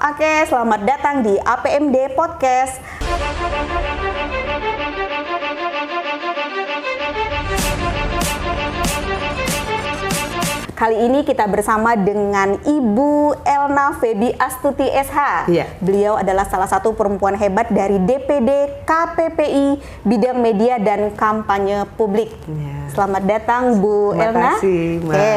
Oke, selamat datang di APMD Podcast. Kali ini kita bersama dengan Ibu Elna Febi Astuti SH. Iya. Beliau adalah salah satu perempuan hebat dari DPD KPPI bidang media dan kampanye publik. Iya. Selamat datang Bu Elna. Terima kasih, Mbak. Oke.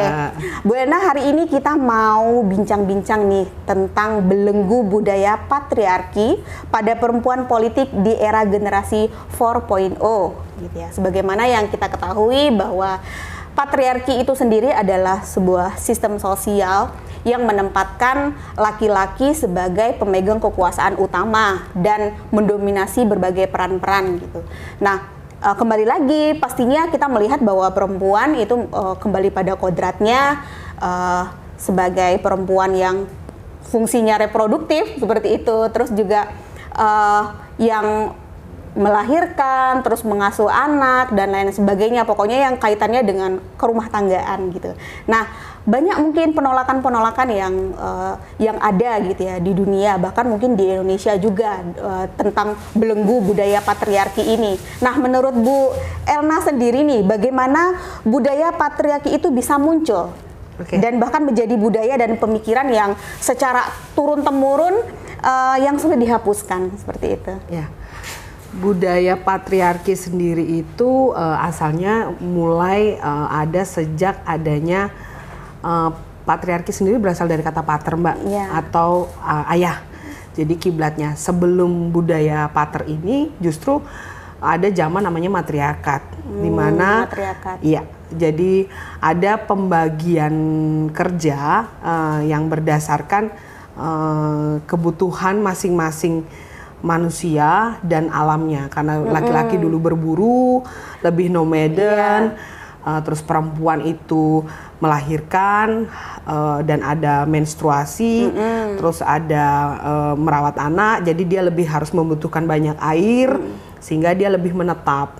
Bu Elna, hari ini kita mau bincang-bincang nih tentang belenggu budaya patriarki pada perempuan politik di era generasi 4.0 gitu ya. Sebagaimana yang kita ketahui bahwa patriarki itu sendiri adalah sebuah sistem sosial yang menempatkan laki-laki sebagai pemegang kekuasaan utama dan mendominasi berbagai peran-peran gitu. Nah, kembali lagi pastinya kita melihat bahwa perempuan itu kembali pada kodratnya sebagai perempuan yang fungsinya reproduktif seperti itu, terus juga yang melahirkan, terus mengasuh anak dan lain sebagainya, pokoknya yang kaitannya dengan kerumah tanggaan gitu. Nah, banyak mungkin penolakan-penolakan yang ada gitu ya di dunia, bahkan mungkin di Indonesia juga tentang belenggu budaya patriarki ini. Nah, menurut Bu Elna sendiri nih, bagaimana budaya patriarki itu bisa muncul? Dan bahkan menjadi budaya dan pemikiran yang secara turun-temurun yang sudah dihapuskan seperti itu. Ya. Budaya patriarki sendiri itu asalnya mulai ada sejak adanya patriarki sendiri berasal dari kata pater, Mbak, atau ayah. Jadi kiblatnya sebelum budaya pater ini justru ada zaman namanya matriarkat, di mana iya, jadi ada pembagian kerja yang berdasarkan kebutuhan masing-masing manusia dan alamnya, karena laki-laki dulu berburu, lebih nomaden, terus perempuan itu melahirkan dan ada menstruasi, terus ada merawat anak, jadi dia lebih harus membutuhkan banyak air sehingga dia lebih menetap,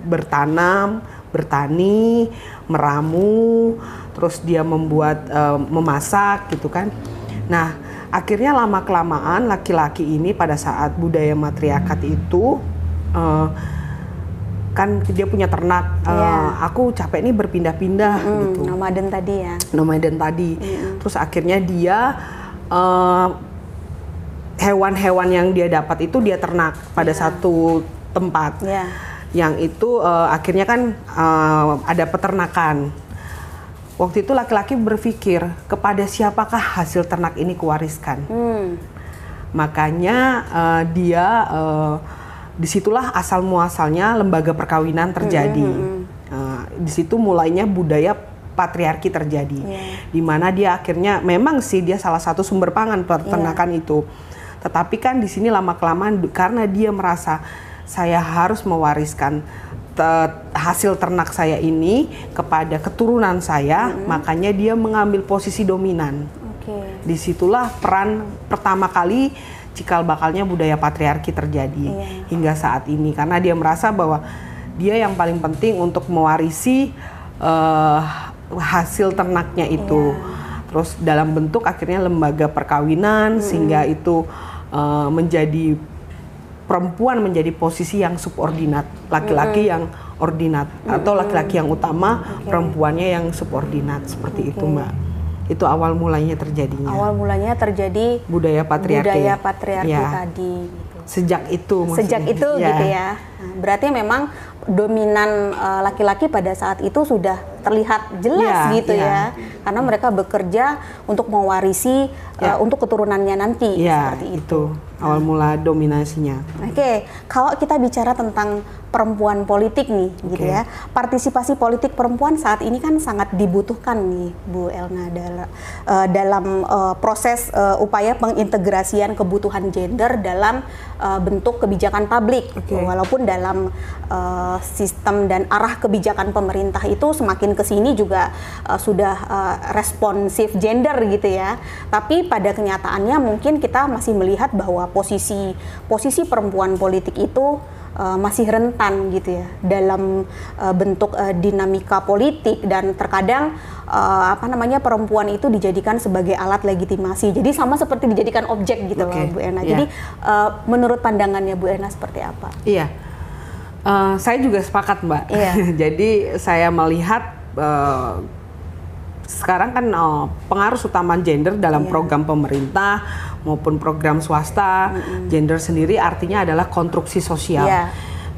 bertanam, bertani, meramu, terus dia membuat memasak gitu kan. Nah, akhirnya lama-kelamaan laki-laki ini pada saat budaya matriarkat itu kan dia punya ternak, aku capek nih berpindah-pindah gitu. Nomaden tadi ya. Nomaden tadi. Terus akhirnya dia hewan-hewan yang dia dapat itu dia ternak pada satu tempat. Yang itu akhirnya kan ada peternakan. Waktu itu laki-laki berpikir, kepada siapakah hasil ternak ini kuwariskan? Makanya dia disitulah asal muasalnya lembaga perkawinan terjadi. Di situ mulainya budaya patriarki terjadi, di mana dia akhirnya memang sih dia salah satu sumber pangan peternakan itu. Tetapi kan di sini lama-kelamaan karena dia merasa saya harus mewariskan hasil ternak saya ini kepada keturunan saya, makanya dia mengambil posisi dominan. Disitulah peran pertama kali cikal bakalnya budaya patriarki terjadi hingga saat ini, karena dia merasa bahwa dia yang paling penting untuk mewarisi hasil ternaknya itu. Terus dalam bentuk akhirnya lembaga perkawinan, sehingga itu menjadi perempuan menjadi posisi yang subordinat, laki-laki yang ordinat, atau laki-laki yang utama, perempuannya yang subordinat, seperti itu, Mbak. Itu awal mulanya terjadinya. Awal mulanya terjadi budaya patriarki. Budaya patriarki tadi. Gitu. Sejak itu. Maksudnya. Sejak itu gitu ya. Berarti memang dominan laki-laki pada saat itu sudah terlihat jelas gitu ya. Karena mereka bekerja untuk mewarisi untuk keturunannya nanti. Seperti itu. Awal mula dominasinya. Oke, kalau kita bicara tentang perempuan politik nih, gitu ya, partisipasi politik perempuan saat ini kan sangat dibutuhkan nih, Bu Elna, dalam proses upaya pengintegrasian kebutuhan gender dalam bentuk kebijakan publik. Walaupun dalam sistem dan arah kebijakan pemerintah itu semakin kesini juga sudah responsif gender gitu ya. Tapi pada kenyataannya mungkin kita masih melihat bahwa posisi perempuan politik itu masih rentan gitu ya dalam bentuk dinamika politik, dan terkadang perempuan itu dijadikan sebagai alat legitimasi. Jadi sama seperti dijadikan objek gitu loh Bu Ena. Jadi menurut pandangannya Bu Ena seperti apa? Iya. Saya juga sepakat Mbak. Jadi saya melihat sekarang kan pengaruh utama gender dalam program pemerintah maupun program swasta, gender sendiri artinya adalah konstruksi sosial.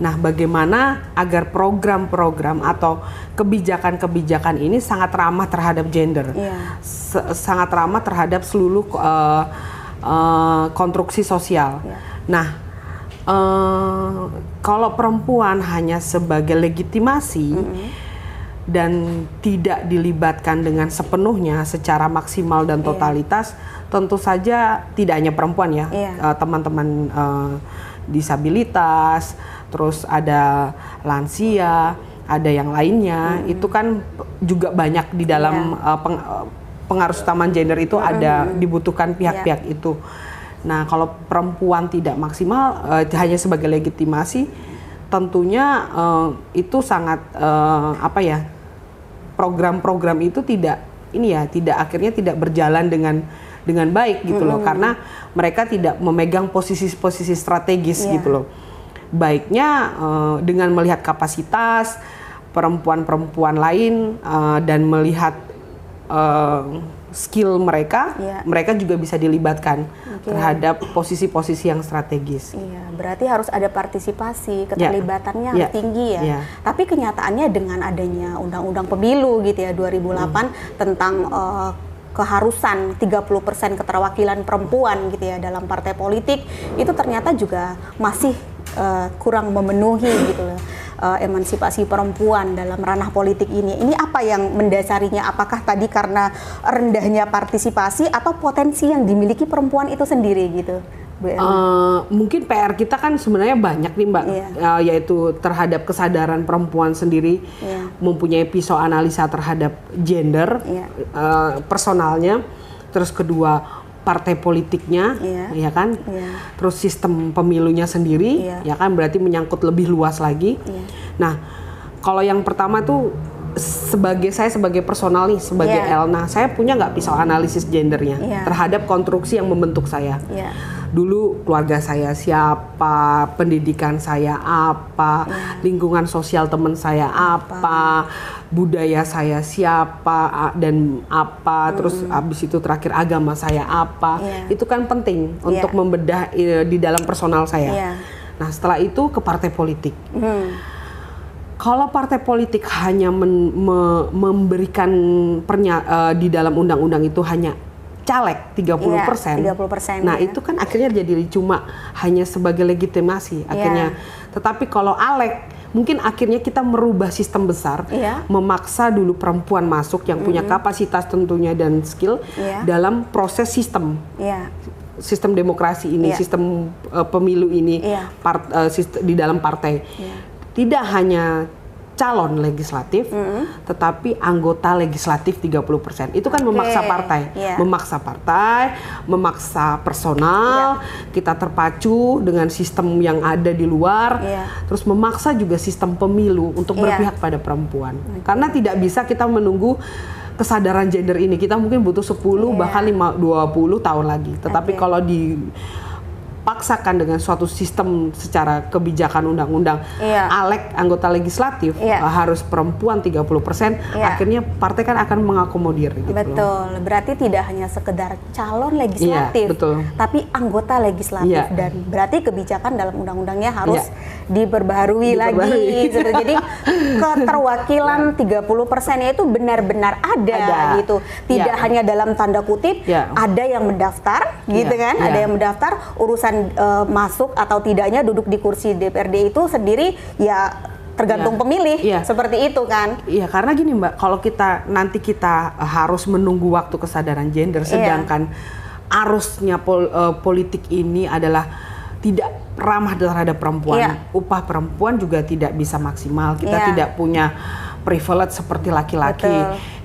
Nah, bagaimana agar program-program atau kebijakan-kebijakan ini sangat ramah terhadap gender, sangat ramah terhadap seluruh konstruksi sosial. Nah, kalau perempuan hanya sebagai legitimasi dan tidak dilibatkan dengan sepenuhnya secara maksimal dan totalitas, tentu saja tidak hanya perempuan ya, teman-teman disabilitas, terus ada lansia, ada yang lainnya, itu kan juga banyak di dalam pengaruh utama gender itu ada dibutuhkan pihak-pihak itu. Nah, kalau perempuan tidak maksimal hanya sebagai legitimasi, tentunya itu sangat program-program itu tidak akhirnya tidak berjalan dengan baik gitu loh, karena mereka tidak memegang posisi-posisi strategis gitu loh. Baiknya dengan melihat kapasitas perempuan-perempuan lain dan melihat skill mereka, mereka juga bisa dilibatkan terhadap posisi-posisi yang strategis. Berarti harus ada partisipasi, keterlibatannya harus tinggi ya. Tapi kenyataannya dengan adanya Undang-Undang Pemilu gitu ya 2008 tentang keharusan 30% keterwakilan perempuan gitu ya dalam partai politik, itu ternyata juga masih kurang memenuhi gitu loh. Emansipasi perempuan dalam ranah politik ini apa yang mendasarinya? Apakah tadi karena rendahnya partisipasi atau potensi yang dimiliki perempuan itu sendiri gitu, Bu Ena? Mungkin PR kita kan sebenarnya banyak nih Mbak, yaitu terhadap kesadaran perempuan sendiri, mempunyai pisau analisa terhadap gender, personalnya, terus kedua partai politiknya, ya kan, terus sistem pemilunya sendiri, ya kan, berarti menyangkut lebih luas lagi. Nah, kalau yang pertama tuh saya sebagai personal nih, sebagai Elna, saya punya nggak pisau analisis gendernya terhadap konstruksi yang membentuk saya. Dulu keluarga saya siapa, pendidikan saya apa, lingkungan sosial teman saya apa, budaya saya siapa dan apa, terus abis itu terakhir agama saya apa. Itu kan penting untuk membedah di dalam personal saya. Nah, setelah itu ke partai politik. Kalau partai politik hanya memberikan di dalam undang-undang itu hanya caleg 30%. Nah, itu kan akhirnya jadi cuma hanya sebagai legitimasi akhirnya. Tetapi kalau ALEK mungkin akhirnya kita merubah sistem besar, memaksa dulu perempuan masuk yang punya kapasitas tentunya dan skill dalam proses sistem. Sistem demokrasi ini, sistem pemilu ini, di dalam partai. Tidak hanya calon legislatif, tetapi anggota legislatif 30%. Itu kan memaksa partai, memaksa personal, kita terpacu dengan sistem yang ada di luar, terus memaksa juga sistem pemilu untuk berpihak pada perempuan. Karena tidak bisa kita menunggu kesadaran gender ini, kita mungkin butuh 10 bahkan 20 tahun lagi. Tetapi kalau dipaksakan dengan suatu sistem secara kebijakan undang-undang, ALEK anggota legislatif harus perempuan 30%, akhirnya partai kan akan mengakomodir gitu. Betul, berarti tidak hanya sekedar calon legislatif, tapi anggota legislatif, dan berarti kebijakan dalam undang-undangnya harus diperbaharui lagi. Jadi keterwakilan 30%-nya itu benar-benar ada gitu, tidak hanya dalam tanda kutip, ada yang mendaftar gitu kan, ada yang mendaftar, urusan masuk atau tidaknya duduk di kursi DPRD itu sendiri ya tergantung pemilih, seperti itu kan. Iya, karena gini Mbak, kalau kita harus menunggu waktu kesadaran gender, sedangkan arusnya politik ini adalah tidak ramah terhadap perempuan, upah perempuan juga tidak bisa maksimal, kita tidak punya privilege seperti laki-laki,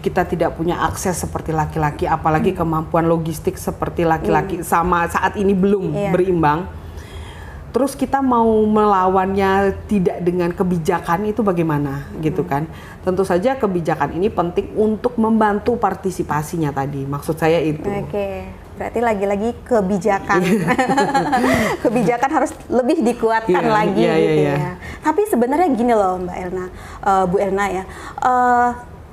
kita tidak punya akses seperti laki-laki, apalagi kemampuan logistik seperti laki-laki sama saat ini belum berimbang. terus kita mau melawannya tidak dengan kebijakan itu bagaimana gitu kan. Tentu saja kebijakan ini penting untuk membantu partisipasinya tadi, maksud saya itu. Oke, berarti lagi-lagi kebijakan. Kebijakan harus lebih dikuatkan lagi gitu ya. Tapi sebenarnya gini loh Mbak Elna, Bu Elna ya,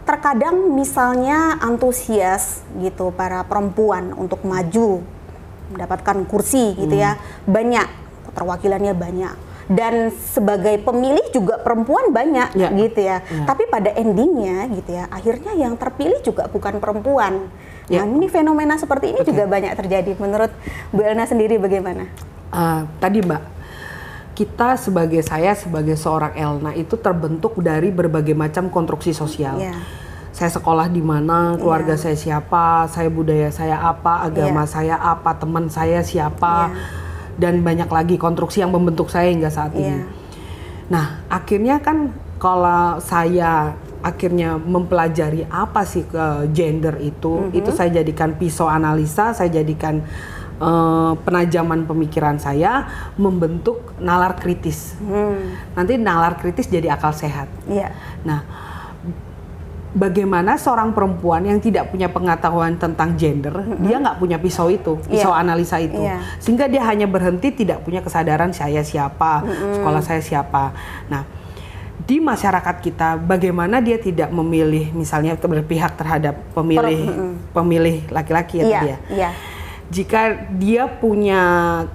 terkadang misalnya antusias gitu para perempuan untuk maju mendapatkan kursi gitu ya, banyak, keterwakilannya banyak, dan sebagai pemilih juga perempuan banyak gitu ya. Tapi pada endingnya gitu ya, akhirnya yang terpilih juga bukan perempuan. Nah ini fenomena seperti ini juga banyak terjadi. Menurut Bu Elna sendiri bagaimana? Tadi Mbak, kita saya sebagai seorang Elna itu terbentuk dari berbagai macam konstruksi sosial. Saya sekolah di mana, keluarga saya siapa, saya budaya saya apa, agama saya apa, teman saya siapa, dan banyak lagi konstruksi yang membentuk saya hingga saat ini. Nah, akhirnya kan kalau saya akhirnya mempelajari apa sih ke gender itu saya jadikan pisau analisa, saya jadikan penajaman pemikiran saya, membentuk nalar kritis. Nanti nalar kritis jadi akal sehat. Nah, bagaimana seorang perempuan yang tidak punya pengetahuan tentang gender, dia nggak punya pisau itu, pisau analisa itu, sehingga dia hanya berhenti tidak punya kesadaran saya siapa, sekolah saya siapa. Nah, di masyarakat kita, bagaimana dia tidak memilih, misalnya berpihak terhadap pemilih laki-laki ya tadi ya. Jika dia punya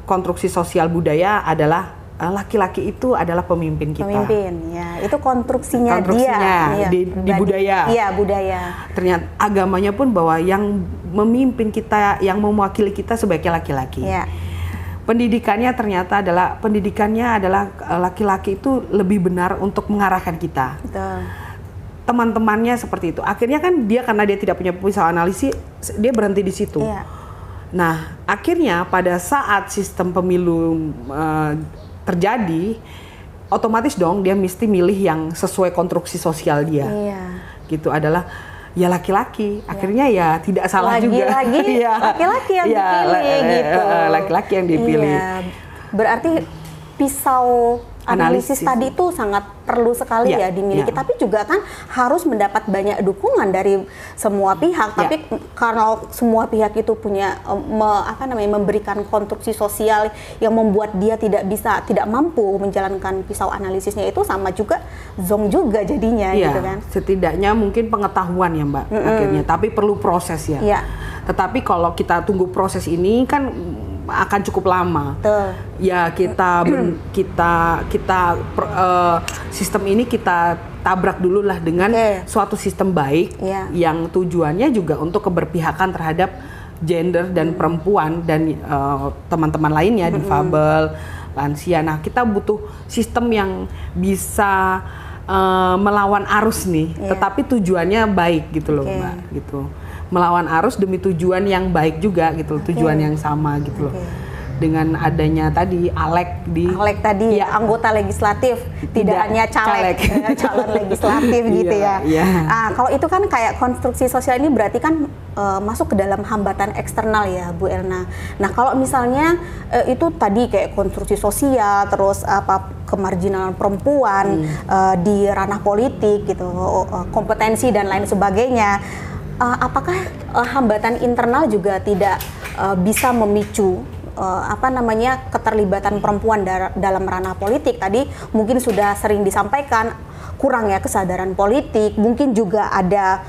konstruksi sosial budaya adalah laki-laki itu adalah pemimpin kita. Pemimpin, ya. Itu konstruksinya dia. Di budaya. Iya, budaya. Ternyata agamanya pun bahwa yang memimpin kita, yang mewakili kita sebagai laki-laki. Pendidikannya ternyata adalah, laki-laki itu lebih benar untuk mengarahkan kita. Betul. Teman-temannya seperti itu. Akhirnya kan dia, karena dia tidak punya pisau analisis, dia berhenti di situ. Nah, akhirnya pada saat sistem pemilu terjadi, otomatis dong dia mesti milih yang sesuai konstruksi sosial dia. Gitu adalah ya laki-laki. Akhirnya ya tidak salah juga. Laki-laki yang dipilih gitu. Laki-laki yang dipilih. Berarti pisau analisis tadi itu sangat perlu sekali ya dimiliki. Tapi juga kan harus mendapat banyak dukungan dari semua pihak. Tapi kalau semua pihak itu punya memberikan konstruksi sosial yang membuat dia tidak mampu menjalankan pisau analisisnya, itu sama juga zong juga jadinya gitu kan. Setidaknya mungkin pengetahuan ya Mbak akhirnya, tapi perlu proses ya. Tetapi kalau kita tunggu proses ini kan akan cukup lama. Ya sistem ini kita tabrak dulu lah dengan suatu sistem baik yang tujuannya juga untuk keberpihakan terhadap gender dan perempuan dan teman-teman lainnya, difabel, lansia. Nah, kita butuh sistem yang bisa melawan arus nih, tetapi tujuannya baik gitu loh Mbak, gitu. Melawan arus demi tujuan yang baik juga gitu, tujuan yang sama gitu loh. Dengan adanya tadi Alek tadi anggota legislatif, tidak hanya caleg. Calon legislatif gitu ya. Kalau itu kan kayak konstruksi sosial ini berarti kan masuk ke dalam hambatan eksternal ya Bu Elna. Nah, kalau misalnya itu tadi kayak konstruksi sosial, terus kemarginalan perempuan di ranah politik gitu, kompetensi dan lain sebagainya. Apakah hambatan internal juga tidak bisa memicu keterlibatan perempuan dalam ranah politik? Tadi mungkin sudah sering disampaikan kurangnya kesadaran politik, mungkin juga ada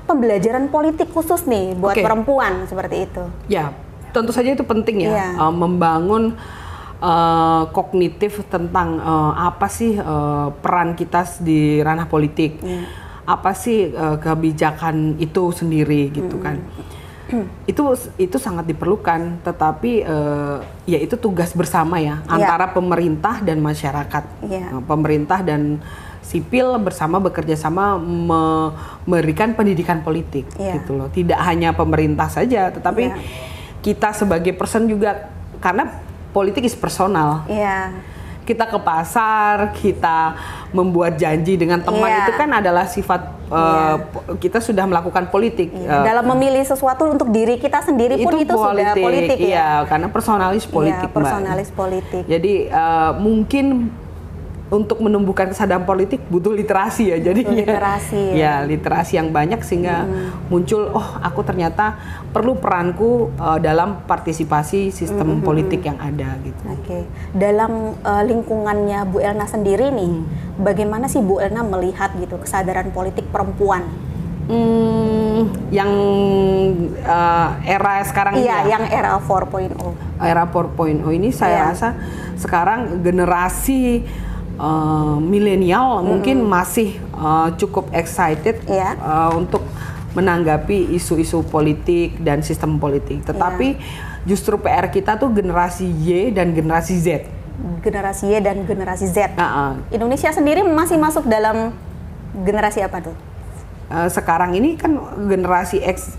pembelajaran politik khusus nih buat perempuan seperti itu. Ya, tentu saja itu penting ya, membangun kognitif tentang apa sih peran kita di ranah politik. Apa sih kebijakan itu sendiri gitu kan. Itu sangat diperlukan, tetapi ya itu tugas bersama ya antara pemerintah dan masyarakat. Pemerintah dan sipil bersama bekerja sama memberikan pendidikan politik gitu loh. Tidak hanya pemerintah saja, tetapi kita sebagai person juga, karena politik is personal. kita ke pasar, kita membuat janji dengan teman, Iya. itu kan adalah sifat kita sudah melakukan politik. Dalam memilih sesuatu untuk diri kita sendiri pun itu sudah politik ya. Iya, karena personalis politik, Iya, personalis politik. Jadi mungkin untuk menumbuhkan kesadaran politik butuh literasi ya, jadi literasi ya literasi yang banyak sehingga muncul, oh aku ternyata perlu peranku dalam partisipasi sistem politik yang ada gitu. Oke. Dalam lingkungannya Bu Elna sendiri nih, bagaimana sih Bu Elna melihat gitu kesadaran politik perempuan? Yang era sekarang ini Iya, ya? yang era 4.0. Era 4.0 ini saya rasa sekarang generasi milenial mungkin masih cukup excited untuk menanggapi isu-isu politik dan sistem politik. Tetapi justru PR kita tuh generasi Y dan generasi Z. Generasi Y dan generasi Z. Indonesia sendiri masih masuk dalam generasi apa tuh? Sekarang ini kan generasi X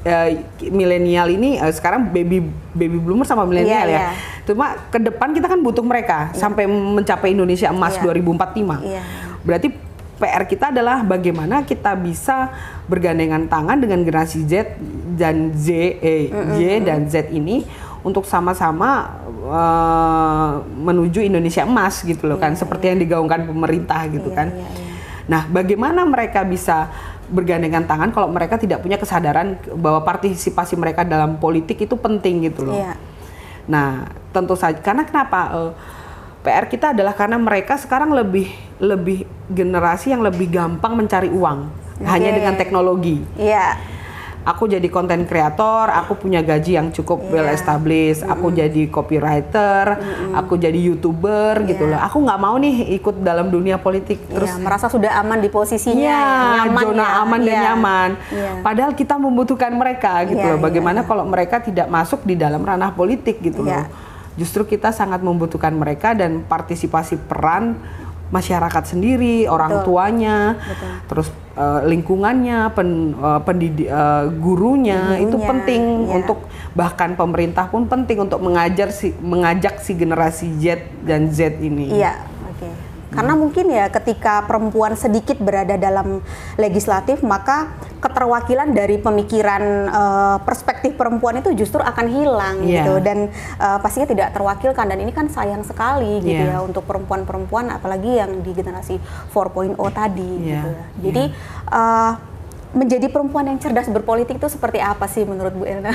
milenial ini sekarang baby boomer sama milenial ya. Cuma ke depan kita kan butuh mereka sampai mencapai Indonesia Emas 2045. Berarti PR kita adalah bagaimana kita bisa bergandengan tangan dengan generasi Z dan Y dan Z ini untuk sama-sama menuju Indonesia Emas gitu loh kan, seperti yang digaungkan pemerintah gitu kan. Nah, bagaimana mereka bisa bergandengan tangan kalau mereka tidak punya kesadaran bahwa partisipasi mereka dalam politik itu penting gitu loh. Nah, tentu saja karena kenapa PR kita adalah karena mereka sekarang lebih generasi yang lebih gampang mencari uang hanya dengan teknologi. Aku jadi content creator, aku punya gaji yang cukup well established, aku jadi copywriter, aku jadi YouTuber gitu loh. Aku nggak mau nih ikut dalam dunia politik terus merasa sudah aman di posisinya, nyaman zona aman dan nyaman. Padahal kita membutuhkan mereka gitu loh. Bagaimana kalau mereka tidak masuk di dalam ranah politik gitu loh. Justru kita sangat membutuhkan mereka dan partisipasi peran masyarakat sendiri, orang tuanya, terus lingkungannya, gurunya itu penting untuk, bahkan pemerintah pun penting untuk mengajak si generasi Z dan Z ini. Karena mungkin ya ketika perempuan sedikit berada dalam legislatif, maka keterwakilan dari pemikiran perspektif perempuan itu justru akan hilang gitu, dan pastinya tidak terwakilkan, dan ini kan sayang sekali gitu ya untuk perempuan-perempuan apalagi yang di generasi 4.0 tadi gitu. Jadi menjadi perempuan yang cerdas berpolitik itu seperti apa sih menurut Bu Elna?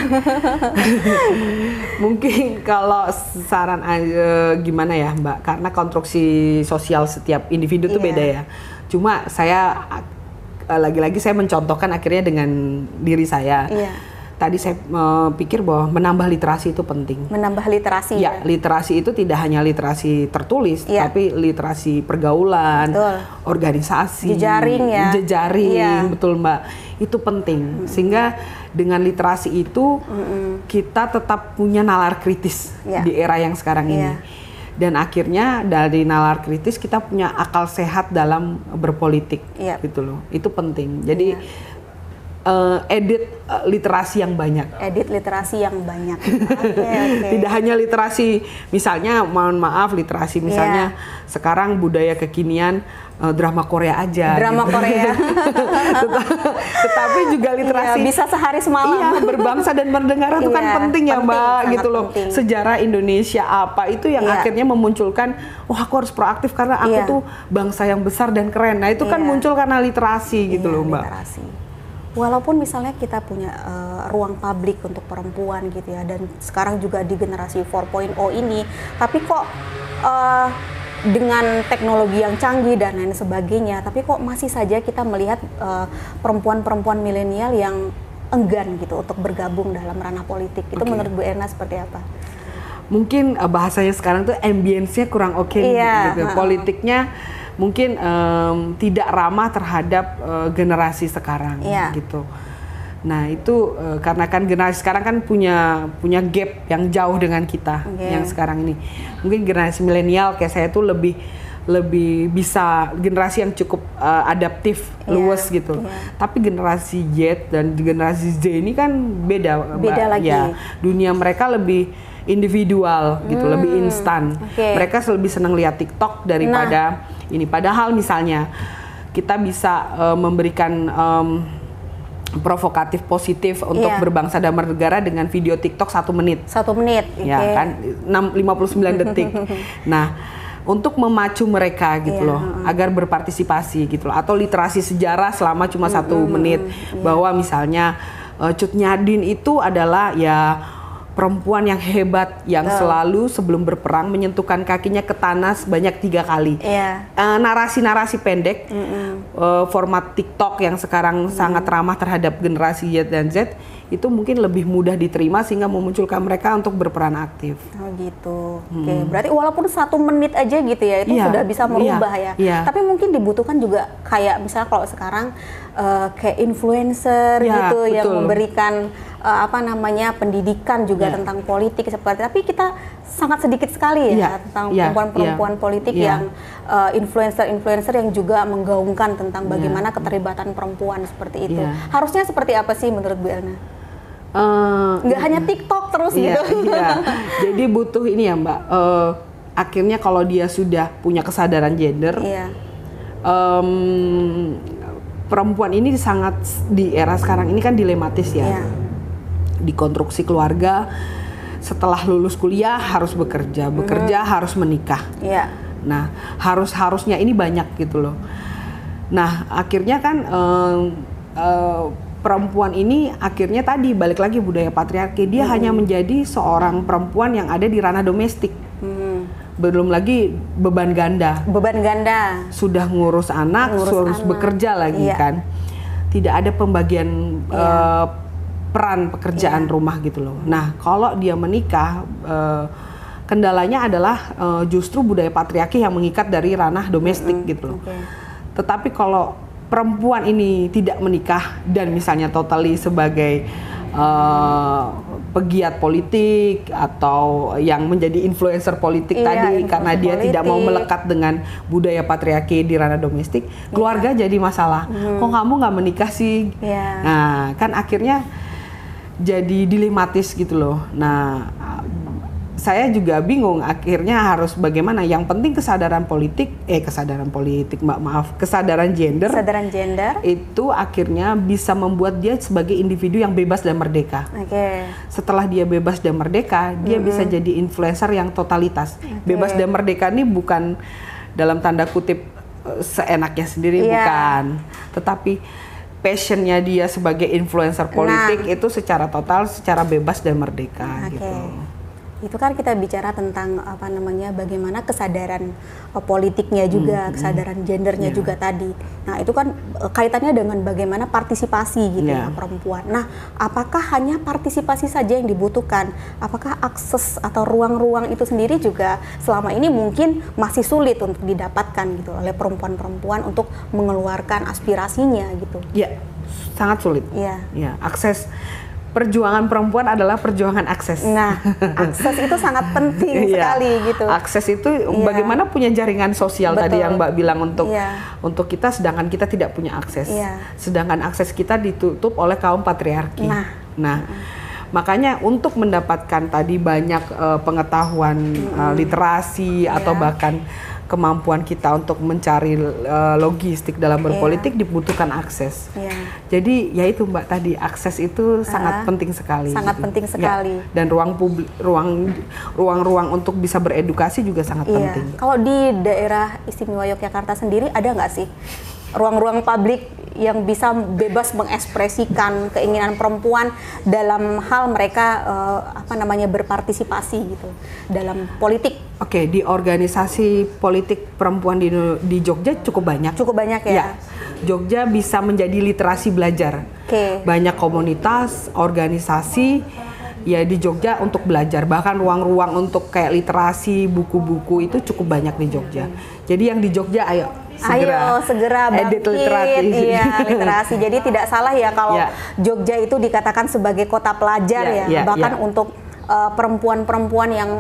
Mungkin kalau saran gimana ya Mbak, karena konstruksi sosial setiap individu itu beda ya. Cuma saya lagi-lagi saya mencontohkan akhirnya dengan diri saya. Tadi saya pikir bahwa menambah literasi itu penting. Menambah literasi ya? Literasi itu tidak hanya literasi tertulis, tapi literasi pergaulan, organisasi, jejaring, betul Mbak. Itu penting. Sehingga dengan literasi itu kita tetap punya nalar kritis di era yang sekarang ini. Dan akhirnya dari nalar kritis kita punya akal sehat dalam berpolitik, gitu loh. Itu penting. Jadi edit literasi yang banyak. Tidak hanya literasi, misalnya mohon maaf literasi misalnya sekarang budaya kekinian drama Korea aja. Korea. Tetapi juga literasi bisa sehari semalam. Berbangsa dan bernegara itu kan penting ya Mbak, gitu loh. Sejarah Indonesia apa itu yang akhirnya memunculkan, aku harus proaktif karena aku tuh bangsa yang besar dan keren. Nah itu kan muncul karena literasi gitu loh Mbak. Walaupun misalnya kita punya ruang publik untuk perempuan gitu ya, dan sekarang juga di generasi 4.0 ini, tapi kok dengan teknologi yang canggih dan lain sebagainya, tapi kok masih saja kita melihat perempuan-perempuan milenial yang enggan gitu untuk bergabung dalam ranah politik. Itu menurut Bu Elna seperti apa? Mungkin bahasanya sekarang tuh ambience-nya kurang oke gitu. Politiknya mungkin tidak ramah terhadap generasi sekarang gitu. Nah itu karena kan generasi sekarang kan punya gap yang jauh dengan kita yang sekarang ini. Mungkin generasi milenial kayak saya tuh lebih bisa, generasi yang cukup adaptif, luwes gitu. Tapi generasi Z dan generasi Z ini kan beda lagi. Dunia mereka lebih individual gitu, lebih instan. Mereka lebih senang lihat TikTok daripada ini. Padahal misalnya kita bisa memberikan provokatif positif untuk berbangsa dan bernegara dengan video TikTok 1 menit. 1 menit, ya kan, 59 detik. Nah, untuk memacu mereka gitu loh, agar berpartisipasi gitu loh, atau literasi sejarah selama cuma 1 menit, bahwa misalnya Cut Nyak Dien itu adalah ya perempuan yang hebat yang selalu sebelum berperang menyentuhkan kakinya ke tanah sebanyak 3 kali. Narasi-narasi pendek, format TikTok yang sekarang sangat ramah terhadap generasi Y dan Z, itu mungkin lebih mudah diterima sehingga memunculkan mereka untuk berperan aktif. Oh gitu. Oke, berarti walaupun 1 menit aja gitu ya, itu sudah bisa merubah ya. Tapi mungkin dibutuhkan juga kayak misalnya kalau sekarang kayak influencer gitu yang memberikan pendidikan juga tentang politik seperti. Tapi kita sangat sedikit sekali tentang perempuan-perempuan politik yang influencer-influencer yang juga menggaungkan tentang bagaimana keterlibatan perempuan seperti itu. Harusnya seperti apa sih menurut Bu Elna? Nggak hanya TikTok terus gitu. Jadi butuh ini ya Mbak, akhirnya kalau dia sudah punya kesadaran gender, perempuan ini sangat di era sekarang ini kan dilematis ya. Di konstruksi keluarga, setelah lulus kuliah harus bekerja harus menikah. Nah, harusnya ini banyak gitu loh. Nah, akhirnya kan perempuan ini akhirnya tadi balik lagi budaya patriarki, dia hanya menjadi seorang perempuan yang ada di ranah domestik. Belum lagi beban ganda. Sudah ngurus anak, harus bekerja lagi kan. Tidak ada pembagian peran pekerjaan rumah gitu loh. Nah, kalau dia menikah, kendalanya adalah justru budaya patriarki yang mengikat dari ranah domestik gitu loh. Tetapi kalau perempuan ini tidak menikah dan misalnya totally sebagai pegiat politik atau yang menjadi influencer politik tadi karena dia tidak mau melekat dengan budaya patriarki di ranah domestik, keluarga jadi masalah. Kok kamu nggak menikah sih? Nah, kan akhirnya jadi dilematis gitu loh. Nah, saya juga bingung akhirnya harus bagaimana. Yang penting kesadaran gender itu akhirnya bisa membuat dia sebagai individu yang bebas dan merdeka. Setelah dia bebas dan merdeka, dia bisa jadi influencer yang totalitas. Bebas dan merdeka ini bukan dalam tanda kutip seenaknya sendiri, bukan, tetapi passionnya dia sebagai influencer politik itu secara total, secara bebas dan merdeka gitu. Itu kan kita bicara tentang bagaimana kesadaran politiknya juga, kesadaran gendernya juga tadi. Nah, itu kan kaitannya dengan bagaimana partisipasi gitu perempuan. Nah, apakah hanya partisipasi saja yang dibutuhkan? Apakah akses atau ruang-ruang itu sendiri juga selama ini mungkin masih sulit untuk didapatkan gitu oleh perempuan-perempuan untuk mengeluarkan aspirasinya gitu? Ya, sangat sulit. Akses. Perjuangan perempuan adalah perjuangan akses. Nah, akses itu sangat penting sekali gitu. Akses itu bagaimana punya jaringan sosial tadi yang Mbak bilang untuk kita, sedangkan kita tidak punya akses. Sedangkan akses kita ditutup oleh kaum patriarki. Nah, makanya untuk mendapatkan tadi banyak pengetahuan literasi atau bahkan kemampuan kita untuk mencari logistik dalam berpolitik dibutuhkan akses. Jadi ya itu Mbak tadi, akses itu sangat penting sekali. Sangat penting sekali. Dan ruang-ruang untuk bisa beredukasi juga sangat penting. Kalau di daerah istimewa Yogyakarta sendiri ada nggak sih ruang-ruang publik yang bisa bebas mengekspresikan keinginan perempuan dalam hal mereka berpartisipasi gitu dalam politik? Oke, di organisasi politik perempuan di Jogja cukup banyak. Cukup banyak ya. Jogja bisa menjadi literasi belajar. Banyak komunitas, organisasi ya di Jogja untuk belajar. Bahkan ruang-ruang untuk kayak literasi, buku-buku itu cukup banyak di Jogja. Jadi yang di Jogja segera bangkit, literasi. Jadi tidak salah ya kalau Jogja itu dikatakan sebagai kota pelajar bahkan untuk perempuan-perempuan yang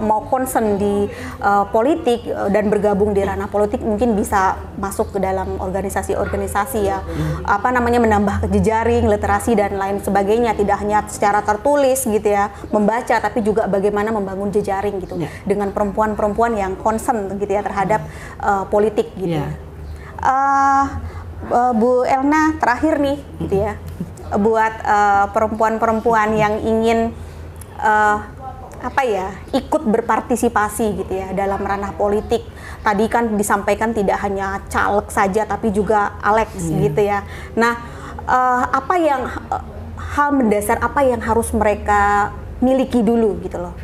mau concern di politik dan bergabung di ranah politik mungkin bisa masuk ke dalam organisasi-organisasi ya, menambah jejaring, literasi dan lain sebagainya, tidak hanya secara tertulis gitu ya, membaca, tapi juga bagaimana membangun jejaring gitu dengan perempuan-perempuan yang concern gitu ya terhadap politik gitu. Bu Elna, terakhir nih gitu ya, buat perempuan-perempuan yang ingin ikut berpartisipasi gitu ya dalam ranah politik. Tadi kan disampaikan tidak hanya caleg saja tapi juga Alex gitu ya. Nah, hal mendasar apa yang harus mereka miliki dulu gitu loh?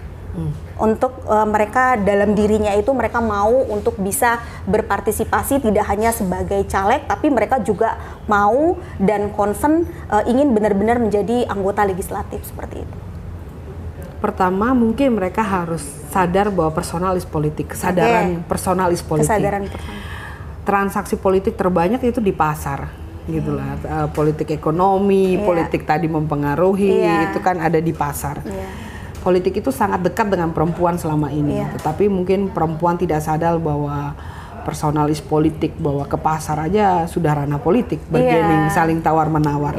Untuk mereka dalam dirinya itu mereka mau untuk bisa berpartisipasi tidak hanya sebagai caleg, tapi mereka juga mau dan concern ingin benar-benar menjadi anggota legislatif seperti itu. Pertama mungkin mereka harus sadar bahwa personal is politik, kesadaran personal is politik. Transaksi politik terbanyak itu di pasar, gitulah. Politik ekonomi, politik tadi mempengaruhi, itu kan ada di pasar. Politik itu sangat dekat dengan perempuan selama ini, tetapi mungkin perempuan tidak sadar bahwa personalis politik, bahwa ke pasar aja sudah ranah politik, bargaining, saling tawar-menawar.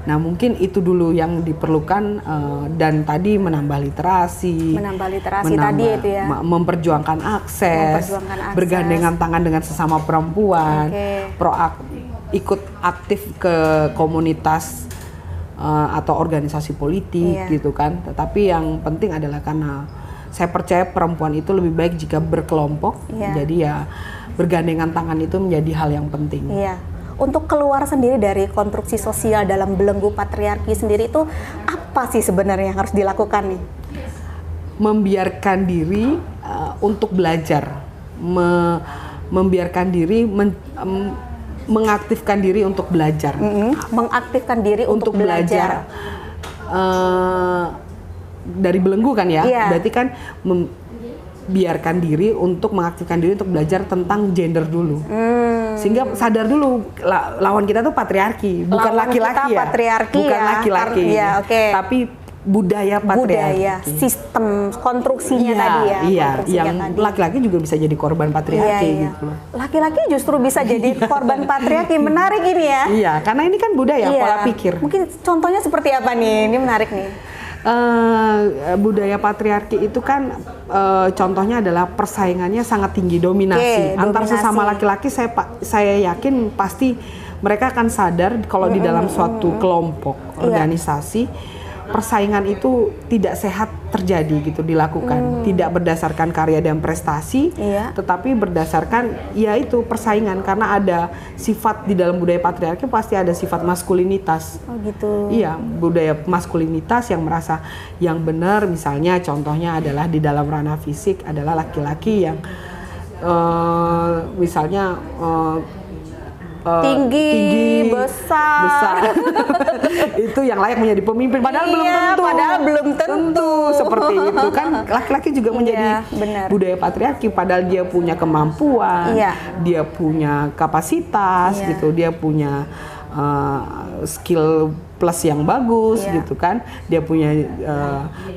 Nah mungkin itu dulu yang diperlukan, dan tadi menambah literasi tadi itu ya, memperjuangkan akses, bergandengan tangan dengan sesama perempuan, ikut aktif ke komunitas atau organisasi politik gitu kan. Tetapi yang penting adalah karena saya percaya perempuan itu lebih baik jika berkelompok, jadi ya bergandengan tangan itu menjadi hal yang penting. Untuk keluar sendiri dari konstruksi sosial dalam belenggu patriarki sendiri itu apa sih sebenarnya yang harus dilakukan nih? Membiarkan diri untuk belajar, membiarkan diri mengaktifkan diri untuk belajar. Mengaktifkan diri untuk belajar. Dari belenggu kan ya, berarti kan biarkan diri untuk mengaktifkan diri untuk belajar tentang gender dulu. Sehingga sadar dulu lawan kita tuh patriarki, bukan laki-laki ya. Bukan laki-laki. Tapi budaya patriarki. Sistem konstruksinya tadi ya. Yang laki-laki juga bisa jadi korban patriarki gitu. Laki-laki justru bisa jadi korban patriarki. Menarik ini ya. Iya, karena ini kan budaya, pola pikir. Mungkin contohnya seperti apa nih? Ini menarik nih. Budaya patriarki itu kan contohnya adalah persaingannya sangat tinggi, dominasi. Antar sesama laki-laki, saya yakin pasti mereka akan sadar kalau di dalam suatu kelompok organisasi persaingan itu tidak sehat terjadi gitu, dilakukan tidak berdasarkan karya dan prestasi, tetapi berdasarkan yaitu persaingan, karena ada sifat di dalam budaya patriarki pasti ada sifat maskulinitas. Iya, budaya maskulinitas yang merasa yang benar, misalnya contohnya adalah di dalam ranah fisik adalah laki-laki yang misalnya tinggi, besar. Itu yang layak menjadi pemimpin, padahal belum tentu seperti itu kan. Laki-laki juga menjadi budaya patriarki, padahal dia punya kemampuan, dia punya kapasitas gitu, dia punya skill plus yang bagus gitu kan, dia punya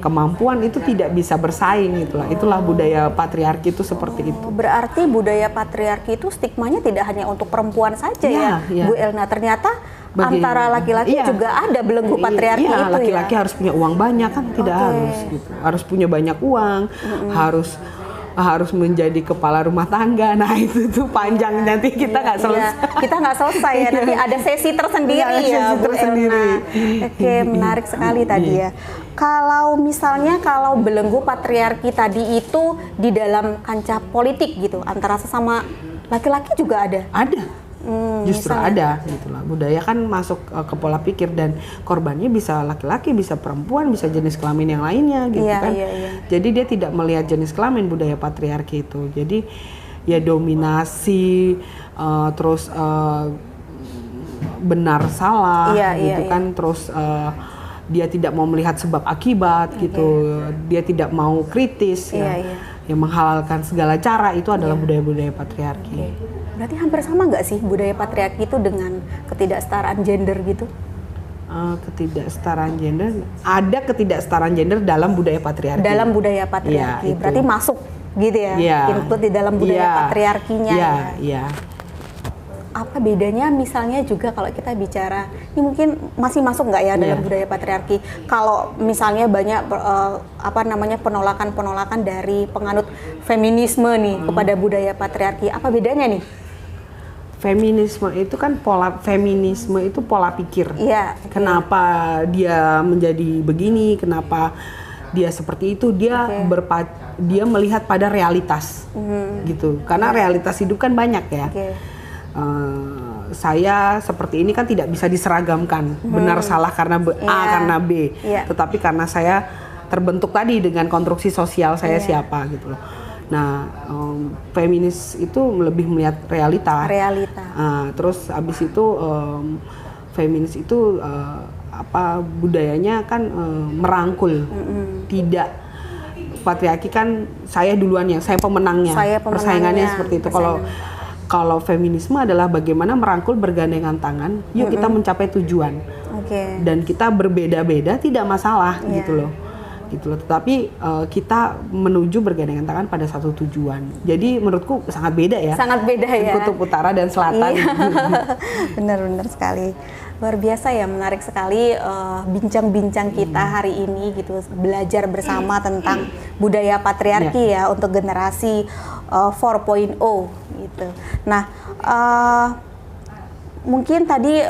kemampuan, itu tidak bisa bersaing gitulah. Itulah budaya patriarki itu seperti itu. Berarti budaya patriarki itu stigmanya tidak hanya untuk perempuan saja Bu Elna, ternyata antara laki-laki juga ada belenggu patriarki itu. Laki-laki harus punya uang banyak kan, tidak harus gitu. Harus punya banyak uang, harus menjadi kepala rumah tangga. Nah itu tuh panjang, nanti kita nggak selesai. Kita nggak selesai ya, nanti ada sesi tersendiri ya Bu Elna. Oke, menarik sekali tadi ya. Kalau misalnya kalau belenggu patriarki tadi itu di dalam kancah politik gitu, antara sesama laki-laki juga ada? Ada. Justru misalnya ada gitulah. Budaya kan masuk ke pola pikir, dan korbannya bisa laki-laki, bisa perempuan, bisa jenis kelamin yang lainnya gitu kan. Jadi dia tidak melihat jenis kelamin budaya patriarki itu. Jadi ya dominasi, terus benar salah gitu kan, terus dia tidak mau melihat sebab akibat gitu. Dia tidak mau kritis yang menghalalkan segala cara, itu adalah budaya-budaya patriarki. Berarti hampir sama nggak sih budaya patriarki itu dengan ketidaksetaraan gender gitu? Ketidaksetaraan gender, ada ketidaksetaraan gender dalam budaya patriarki. Dalam budaya patriarki, Ya, berarti masuk gitu ya, Ya. include di dalam budaya patriarkinya. Ya, ya. Apa bedanya misalnya juga kalau kita bicara, ini mungkin masih masuk nggak ya dalam budaya patriarki? Kalau misalnya banyak penolakan dari penganut feminisme nih kepada budaya patriarki, apa bedanya nih? Feminisme itu kan pola pikir. Iya. Kenapa dia menjadi begini? Kenapa dia seperti itu? Dia dia melihat pada realitas, gitu. Karena realitas hidup kan banyak ya. Saya seperti ini kan tidak bisa diseragamkan benar salah karena A karena B. Tetapi karena saya terbentuk tadi dengan konstruksi sosial saya siapa gitu loh. Nah, feminis itu lebih melihat realita. Terus abis itu feminis itu budayanya kan merangkul, tidak patriarki kan saya duluan saya pemenangnya, persaingannya seperti itu. Kalau feminisme adalah bagaimana merangkul bergandengan tangan, yuk kita mencapai tujuan. Dan kita berbeda-beda tidak masalah gitu loh. Tetapi kita menuju bergandengan tangan pada satu tujuan. Jadi menurutku sangat beda ya. Sangat beda ya. Kutub utara dan selatan. Benar-benar sekali. Luar biasa ya, menarik sekali bincang-bincang kita hari ini gitu, belajar bersama tentang budaya patriarki ya untuk generasi 4.0 gitu. Nah, mungkin tadi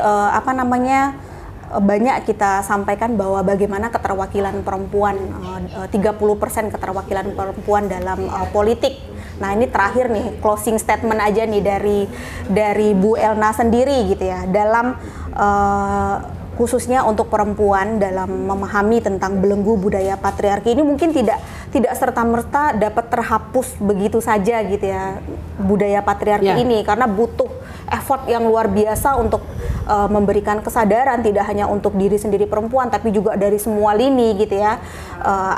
banyak kita sampaikan bahwa bagaimana keterwakilan perempuan, 30% keterwakilan perempuan dalam politik. Nah, ini terakhir nih, closing statement aja nih dari Bu Elna sendiri gitu ya, dalam khususnya untuk perempuan dalam memahami tentang belenggu budaya patriarki ini mungkin tidak serta-merta dapat terhapus begitu saja gitu ya, budaya patriarki ini, karena butuh effort yang luar biasa untuk memberikan kesadaran tidak hanya untuk diri sendiri perempuan tapi juga dari semua lini gitu ya,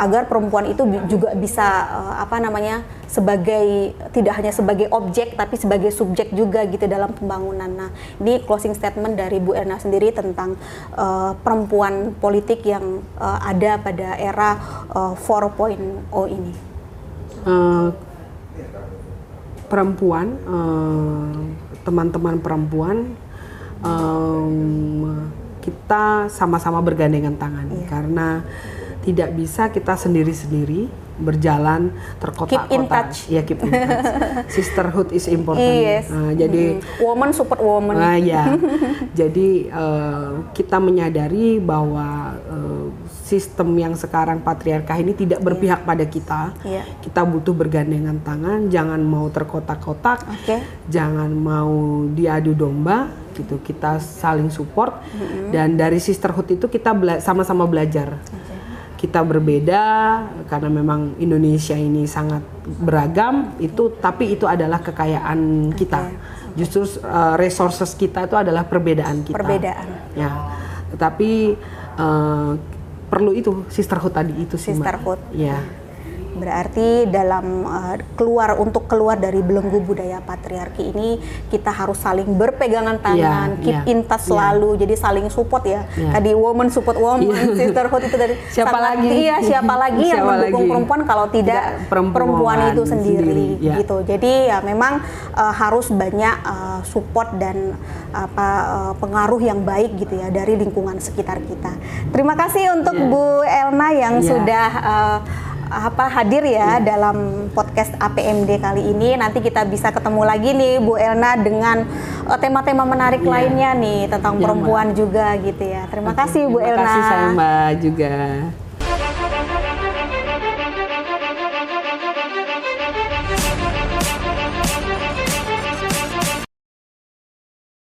agar perempuan itu juga bisa sebagai tidak hanya sebagai objek tapi sebagai subjek juga gitu dalam pembangunan. Nah, ini closing statement dari Bu Erna sendiri tentang perempuan politik yang ada pada era 4.0 ini. Perempuan, teman-teman perempuan, kita sama-sama bergandengan tangan karena tidak bisa kita sendiri-sendiri berjalan terkotak-kotak. Keep in touch. Ya, keep in touch. Sisterhood is important. Yes. Jadi woman support woman. Jadi kita menyadari bahwa sistem yang sekarang patriarkah ini tidak berpihak pada kita. Kita butuh bergandengan tangan, jangan mau terkotak-kotak, jangan mau diadu domba gitu. Kita saling support dan dari sisterhood itu kita sama-sama belajar. Kita berbeda karena memang Indonesia ini sangat beragam tapi itu adalah kekayaan kita. Justru resources kita itu adalah perbedaan kita. Ya. Tetapi perlu itu sisterhood tadi itu sih, sisterhood. Ya. Berarti dalam keluar dari belenggu budaya patriarki ini kita harus saling berpegangan tangan, keep in touch selalu, jadi saling support ya. Tadi woman support woman, sisterhood itu dari siapa lagi yang mendukung perempuan kalau tidak perempuan itu sendiri. Gitu. Jadi ya memang harus banyak support dan pengaruh yang baik gitu ya dari lingkungan sekitar kita. Terima kasih untuk Bu Elna yang sudah hadir ya dalam podcast APMD kali ini. Nanti kita bisa ketemu lagi nih Bu Elna dengan tema-tema menarik lainnya nih tentang perempuan juga gitu ya. Terima kasih Bu Elna. Terima kasih saya Mbak juga.